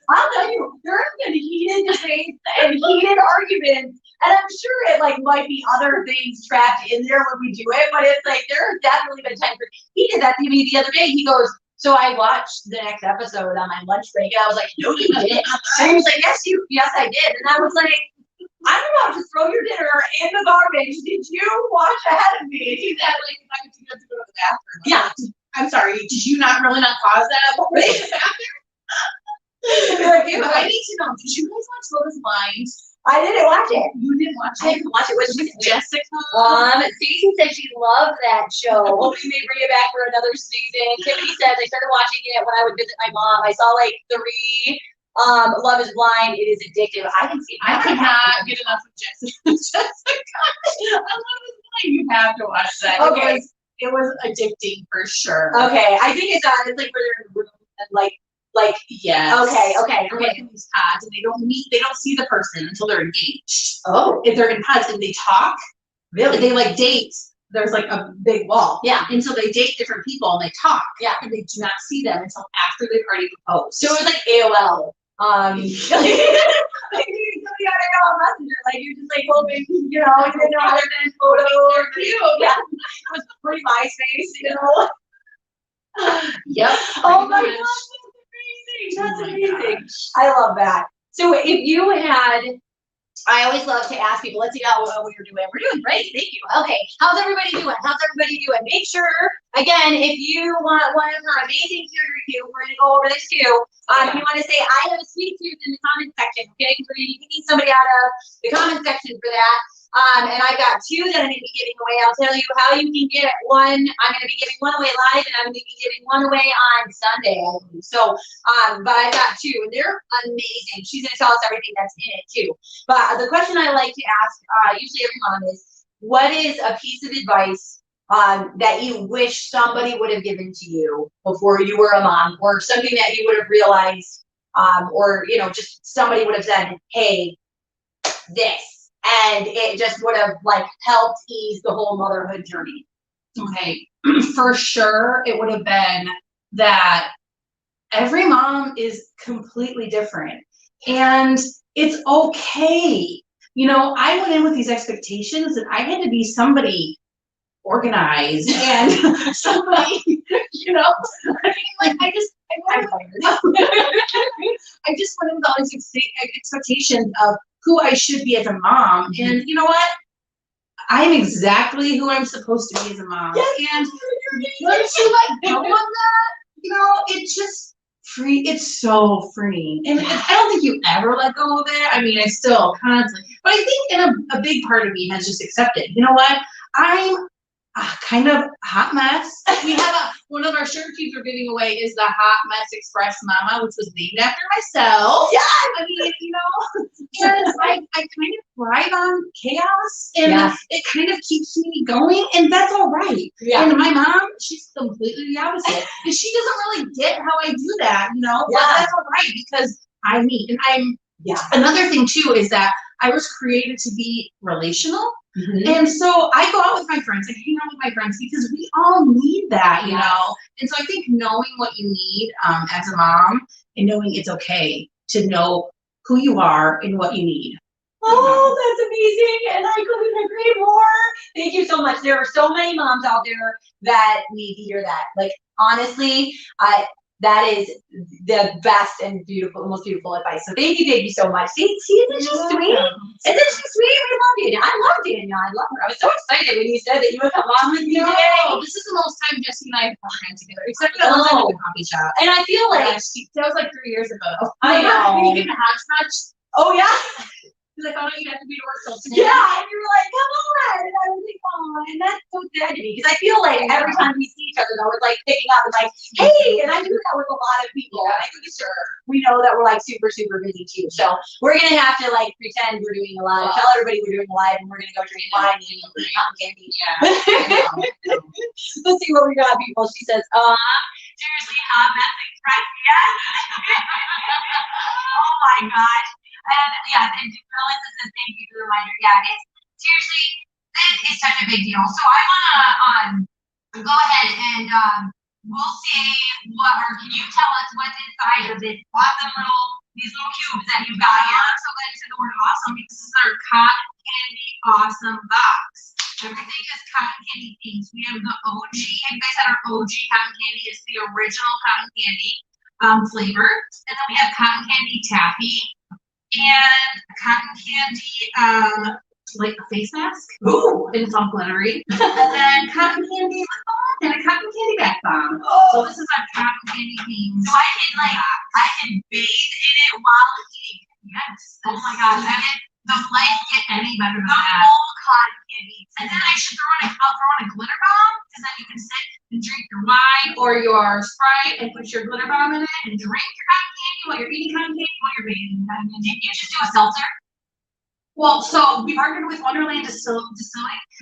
I'll tell you, there's been heated debates and heated arguments, and I'm sure it like might be other things trapped in there when we do it, but it's like there have definitely been times where he did that to me the other day. He goes, so I watched the next episode on my lunch break, and I was like, no, you didn't. And he was like, yes, I did. And I was like, I'm about to throw your dinner in the garbage. Did you watch ahead of me? He's that like if I could go to the bathroom. Yeah. I'm sorry, did you not pause that before they get back there? I need to know, did you guys watch Love is Blind? I didn't watch it. You didn't watch it? I didn't watch it. Was Jessica? Stacey said she loved that show. Hoping they bring it back for another season. Tiffany says I started watching it when I would visit my mom. I saw like 3. Love is Blind. It is addictive. I can see. I could not get enough of Jessica. I Love is Blind. You have to watch that. Okay. It was addicting for sure. Okay, I think it's like where they're in the room and like yes. Okay. In these pods, and they don't see the person until they're engaged. Oh, if they're in pods and they talk, really? They like date there's like a big wall. Yeah. And so they date different people and they talk. Yeah. And they do not see them until after they've already proposed. So it was like AOL. Like you somebody on AOL Messenger, like you're just like hoping, you know, you didn't know how to send photos or video. Yeah. It was pretty MySpace, you know. Yep. Oh my gosh, that's amazing. I love that. So if you had, I always love to ask people, let's see how you're doing. We're doing great, thank you. Okay, how's everybody doing? How's everybody doing? Make sure, again, if you want one of her amazing sugar cube, we're gonna go over this too. If you want to say, I have a sweet tooth in the comment section, okay? Because we're gonna be picking somebody out of the comment section for that. And I've got two that I'm going to be giving away. I'll tell you how you can get one. I'm going to be giving one away live, and I'm going to be giving one away on Sunday. So, but I've got two, and they're amazing. She's going to tell us everything that's in it too. But the question I like to ask, usually every mom is, what is a piece of advice that you wish somebody would have given to you before you were a mom, or something that you would have realized, or you know, just somebody would have said, hey, this. And it just would have like helped ease the whole motherhood journey. Okay, for sure, it would have been that every mom is completely different, and it's okay. You know, I went in with these expectations that I had to be somebody organized and somebody, you know, I mean, like I just went in with all these expectations of who I should be as a mom, and you know what? I'm exactly who I'm supposed to be as a mom. Yes, and once you let go of that, you know, it's just free. It's so freeing, and I don't think you ever let go of it. I mean, I still constantly, but I think in a big part of me has just accepted. You know what? I'm kind of hot mess. We have one of our sugar cubes we're giving away is the Hot Mess Express Mama, which was named after myself. Yeah. I mean, you know, and I kind of thrive on chaos, and it kind of keeps me going, and that's all right. Yeah. And my mom, she's completely the opposite, and she doesn't really get how I do that, you know. But that's all right because I'm me, and I'm. Yeah. Another thing too is that I was created to be relational. Mm-hmm. And so I go out with my friends, I hang out with my friends because we all need that, you know? And so I think knowing what you need as a mom and knowing it's okay to know who you are and what you need. Oh, that's amazing. And I couldn't agree more. Thank you so much. There are so many moms out there that need to hear that. Like, honestly, that is the best and beautiful, most beautiful advice. So thank you so much. See, isn't she sweet? Isn't she sweet? We love Danielle. I love Danielle. I love her. I was so excited when you said that you would come on with me today. This is the most time Jesse and I have time together, except for that one time at the coffee shop. And I feel like that was like 3 years ago. I know. We get a hodgepodge. Oh yeah. Because I found out you have to be to work till 10. Yeah, and you were like, come on. And I was like, oh, and that's so sad to me. Because I feel like every time we see each other, though, we're like picking up and like, hey, and I do that with a lot of people. And I think sure we know that we're like super, super busy too. So we're going to have to like pretend we're doing a live. Tell everybody we're doing a live and we're going to go drink wine and eat cotton candy. Yeah. Let's see what we got, people. She says, seriously, Mess Express, yes. Oh my gosh. And yeah, and Melissa says thank you for the reminder. Yeah, it's seriously, it's such a big deal. So I wanna go ahead and we'll see what, or can you tell us what's inside of this awesome these little cubes that you've got here? I'm so glad you said the word awesome because this is our cotton candy awesome box. Everything is cotton candy themes. We have the OG, and you guys had our OG cotton candy. It's the original cotton candy flavor, and then we have cotton candy taffy. And cotton candy, like a face mask. Ooh, and it's all glittery. And then cotton candy lip balm and a cotton candy bath bomb. Oh. So this is our cotton candy theme. So I can bathe in it while eating. Yes. Oh my gosh. I mean, the life get any better than that. The whole cotton candy. And then I'll throw in a glitter bomb because then you can sit and drink your wine or your Sprite and put your glitter bomb in it and drink your cotton candy while you're eating cotton candy while you're bathing cotton candy. You just do a seltzer. Well, so we partnered with Wonderland Distilling,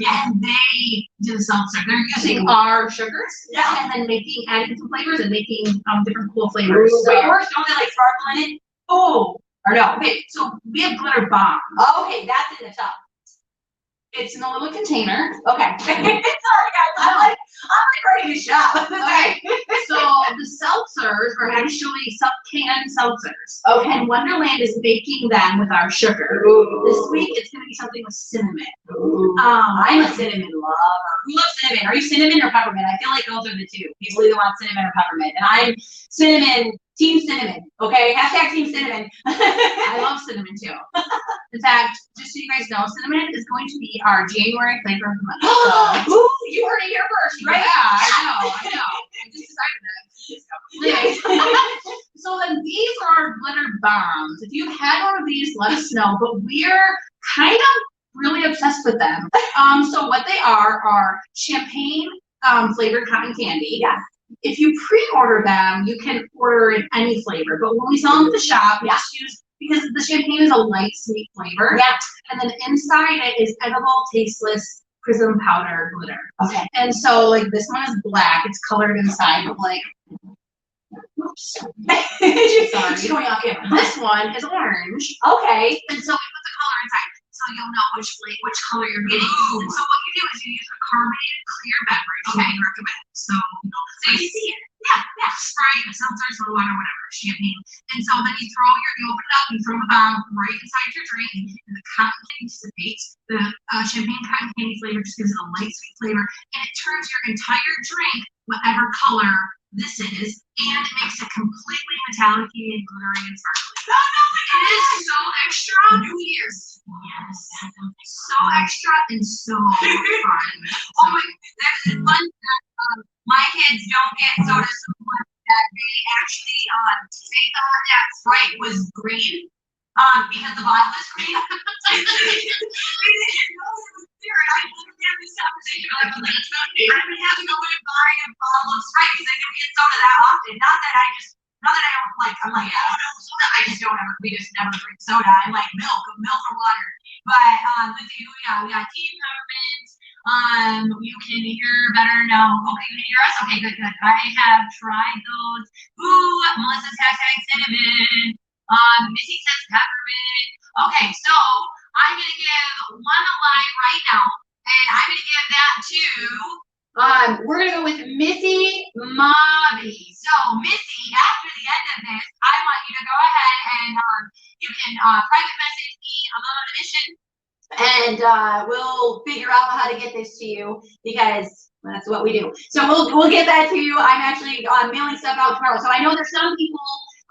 and they do the seltzer. They're using our sugars, and then adding some flavors and making different cool flavors. So yours don't they like sparkle in it? Oh, or no? Okay, so we have glitter bomb. Oh, okay, that's in the tub. It's in a little container. Okay. Sorry guys, I'm ready to shop. Okay. So the seltzers are actually canned seltzers. Okay. And Wonderland is baking them with our sugar. Ooh. This week it's gonna be something with cinnamon. Ooh. I'm a cinnamon lover. Who loves cinnamon? Are you cinnamon or peppermint? I feel like those are the two. People either want cinnamon or peppermint. And I'm cinnamon, team cinnamon. Okay, hashtag team cinnamon. I love cinnamon too. In fact, just so you guys know, cinnamon is going to be our January flavor of the month. So. Ooh, you heard it here first, right? Yeah, I know. I just decided that. Anyways, so then these are our glitter bombs. If you've had one of these, let us know. But we're kind of really obsessed with them. So what they are champagne flavored cotton candy. Yes. If you pre-order them, you can order in any flavor. But when we sell them at the shop, we just use, because the champagne is a light sweet flavor. Yeah. And then inside it is edible, tasteless prism powder glitter. Okay. And so like this one is black, it's colored inside, but like, oops. Sorry. She's going off camera. This one is orange. Okay. And so we put the color inside, so you'll know which color you're getting. And so what you do is you use a carbonated clear beverage. Okay. We recommend. So you see it. Yeah. Sprite, seltzer, soda water, whatever, champagne. And so then you open it up, you throw the bomb right inside your drink, and the cotton candy dissipates. The champagne cotton candy flavor just gives it a light sweet flavor, and it turns your entire drink whatever color this is, and it makes it completely metallic and glittery and sparkly. Oh no, it is so extra. New Year's. Yes. So extra and so fun. Oh my, that's fun. My kids don't get soda so much that they actually they thought that Sprite was green because the bottle is green. They didn't know it was clear, and I didn't have this conversation. I would have to go in and buy a bottle of Sprite because I don't get soda that often. Not that I don't like. I'm like, oh no, soda. I just don't ever. We just never drink soda. I like milk or water. But let's see, we got tea, peppermint. You can hear better now. Okay, you can hear us? Okay, good. I have tried those. Ooh, Melissa's hashtag cinnamon. Missy says peppermint. Okay, so I'm gonna give one a line right now, and I'm gonna give that to we're gonna go with Missy Mobby. So Missy, after the end of this, I want you to go ahead and you can private message me. I'm on a mission. And we'll figure out how to get this to you because that's what we do. So we'll get that to you. I'm actually mailing stuff out tomorrow. So I know there's some people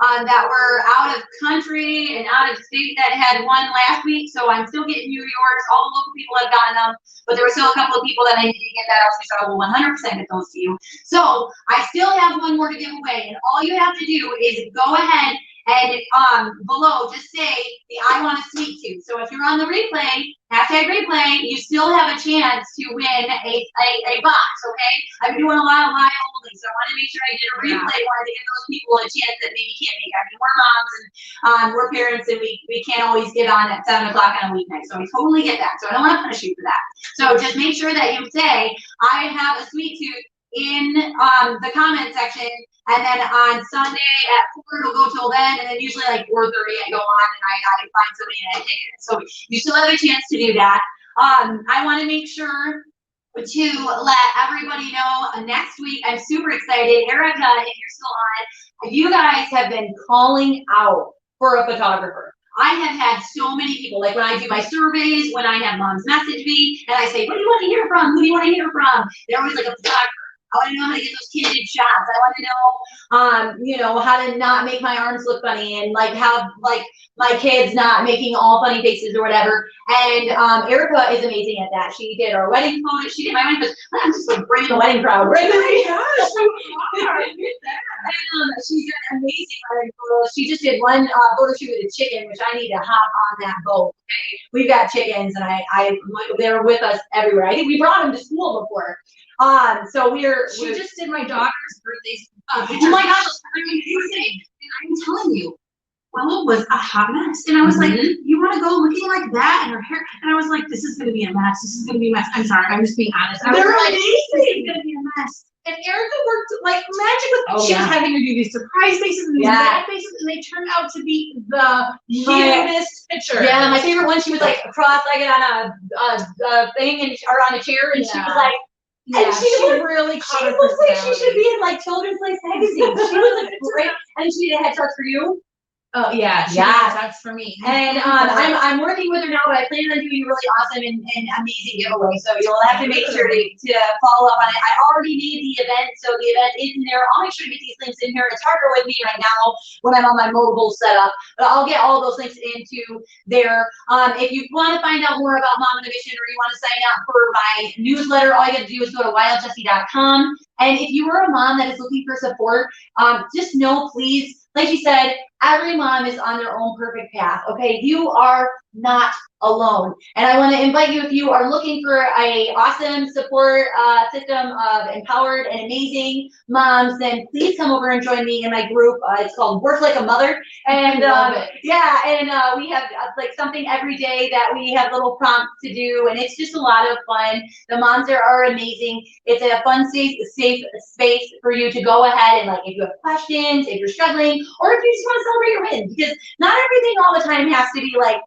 that were out of country and out of state that had one last week. So I'm still getting you yours. All the local people have gotten them, but there were still a couple of people that I need to get that out. So I will 100% get those to you. So I still have one more to give away, and all you have to do is go ahead and below just say the I want a sweet tooth. So if you're on the replay, hashtag replay, you still have a chance to win a box, okay? I've been doing a lot of live holding, so I want to make sure I get a replay one to give those people a chance that maybe can't make. I mean, we're moms and we're parents and we can't always get on at 7 o'clock on a weeknight, so I totally get that. So I don't want to punish you for that. So just make sure that you say, I have a sweet tooth in the comment section. And then on Sunday at 4, it'll go till then, and then usually like 4:30 I go on and I find somebody and I take it. So you still have a chance to do that. I want to make sure to let everybody know next week, I'm super excited. Erica, if you're still on, you guys have been calling out for a photographer. I have had so many people, like when I do my surveys, when I have moms message me, and I say, what do you want to hear from? Who do you want to hear from? They're always like a photographer. I want to know how to get those candid shots. I want to know, you know, how to not make my arms look funny and like have like my kids not making all funny faces or whatever. And Erica is amazing at that. She did our wedding photos. She did my wedding photos. I'm just like bringing the wedding crowd right there. She's an amazing wedding photos. She just did one photo shoot with a chicken, which I need to hop on that boat. Okay, we've got chickens, and they're with us everywhere. I think we brought them to school before. So she just did my daughter's birthday oh my gosh, I'm telling you, Ella was a hot mess. And I was like, you want to go looking like that and her hair? And I was like, this is going to be a mess. This is going to be a mess. I'm sorry. I'm just being honest. I was They're like, amazing. this is going to be a mess. And Erica worked like magic with, she was having her do these surprise faces and these bad faces, and they turned out to be the cutest picture. Yeah, my favorite one, she was like cross-legged on a thing and or on a chair, and she was like, and she really she looks like she should be in like children's place magazine. She was like great, and she did headshots for you. Oh yeah, that's for me. And I'm working with her now, but I plan on doing a really awesome and amazing giveaway. So you'll have to make sure to follow up on it. I already made the event, so the event is in there. I'll make sure to get these links in here. It's harder with me right now when I'm on my mobile setup, but I'll get all those links into there. If you want to find out more about Mom on a Mission, or you want to sign up for my newsletter, all you have to do is go to wildjessie.com. And if you are a mom that is looking for support, just know, please, like you said, every mom is on their own perfect path, okay? You are not alone. And I want to invite you, if you are looking for a awesome support system of empowered and amazing moms, then please come over and join me in my group. It's called Work Like a Mother. And yeah, and we have like something every day that we have little prompts to do, and it's just a lot of fun. The moms there are amazing. It's a fun, safe space for you to go ahead and, like, if you have questions, if you're struggling, or if you just want to celebrate your wins, because not everything all the time has to be like,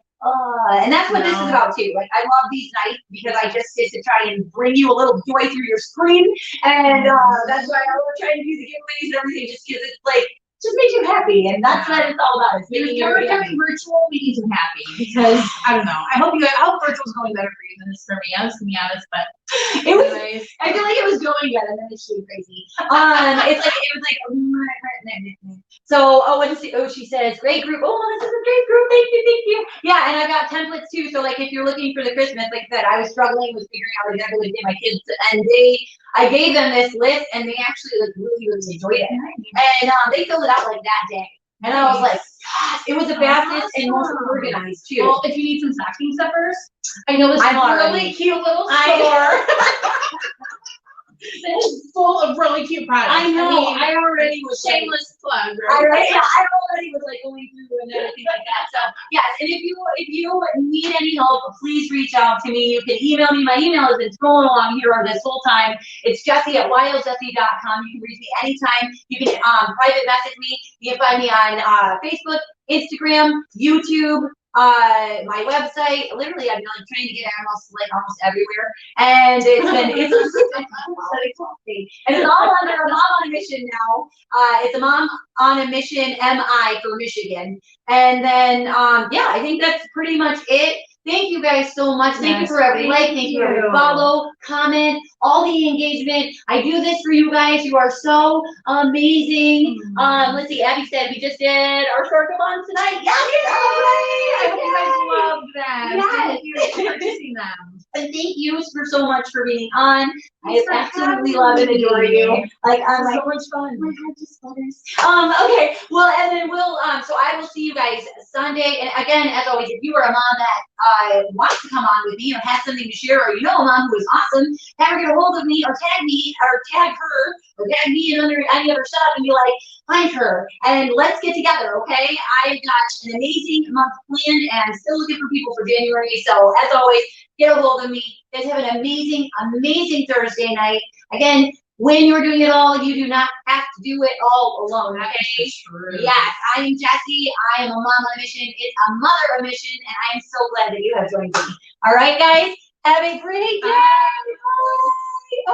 and that's what this is about too. Like, I love these nights because I just get to try and bring you a little joy through your screen, and that's why I love trying to do the giveaways and everything, just because it's like, just makes you happy, and that's what it's all about. It's making you happy. Virtual meetings are happy, because I don't know. I hope virtual's going better for you than it's for me. I was gonna be honest, but it was. I feel like it was going good, and then it's really crazy. So she says, great group. Oh, this is a great group. Thank you. Yeah, and I got templates too. So like, if you're looking for the Christmas, like I said, I was struggling with figuring out exactly what to get my kids, and I gave them this list, and they actually like really enjoyed it, and they filled it out like that day. And I was like, yes, it was the fastest and most organized too. Well, if you need some stocking stuffers, I know this really cute little store. It's full of really cute products. I know. I already was shameless plug, right? I already was like going through and everything like that. So yes, and if you need any help, please reach out to me. You can email me. My email has been thrown along here this whole time. It's Jessie@wildjessie.com. You can reach me anytime. You can private message me. You can find me on Facebook, Instagram, YouTube. My website, literally, I've been like trying to get almost everywhere, and it's exhausting. And it's all under a Mom on a Mission now. It's a Mom on a Mission MI for Michigan, and then yeah, I think that's pretty much it. Thank you guys so much. Thank you for every like, thank you for every follow, comment, all the engagement. I do this for you guys. You are so amazing. Let's see, Abby said we just did our short-a-thon tonight. Yeah, I hope you guys loved that. Yeah. Thank you for choosing them. And thank you so much for being on. I absolutely love and adore you. Like, so much fun. My heart just flutters. Okay, well, and then we'll, so I will see you guys Sunday. And again, as always, if you are a mom that wants to come on with me or has something to share, or you know a mom who is awesome, have her get a hold of me, or tag me, or tag her, or tag me in under any other stuff, and be like, find her, and let's get together, okay? I've got an amazing month planned, and still looking for people for January. So as always, get a hold of me. Guys have an amazing, amazing Thursday night. Again, when you're doing it all, you do not have to do it all alone, okay? Yes, I am Jessie. I am a mom on a mission. It's a mother on a mission, and I am so glad that you have joined me. All right, guys, have a great day.